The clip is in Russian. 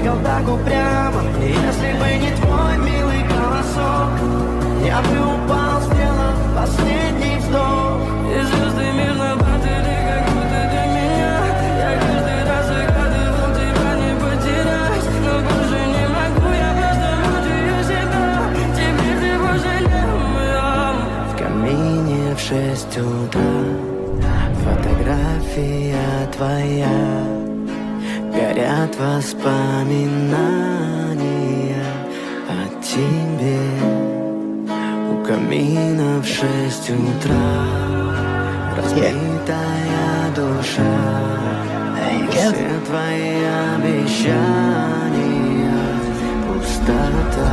хотел так упрямо. И если бы не твой милый голосок, я бы упал, сделав последний вздох. И звезды мирно падали, как будто для меня. Я каждый раз загадывал тебя не потерять, но больше не могу, я просто мучаю себя. Теперь ты пожалел меня. В камине в 6 утра фотография твоя, горят воспоминания о тебе. У камина в 6 утра разбитая душа, все твои обещания пустота.